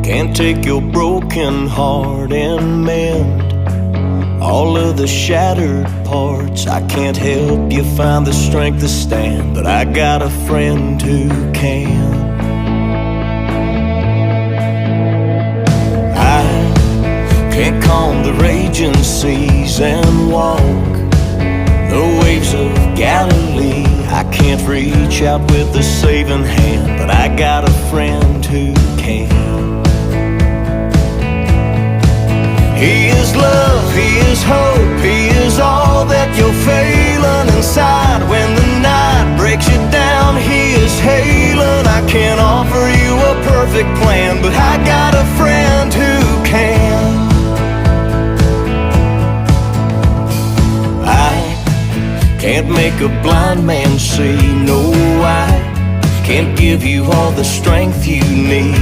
Can't take your broken heart and mend all of the shattered parts. I can't help you find the strength to stand, but I got a friend who can. I can't calm the raging seas and walk the waves of Galilee. I can't reach out with a saving hand, but I got a friend who can. He is love, He is hope, He is all that you're failing inside. When the night breaks you down, He is hailing. I can't offer you a perfect plan, but I got a friend who can. I can't make a blind man see, no, I can't give you all the strength you need.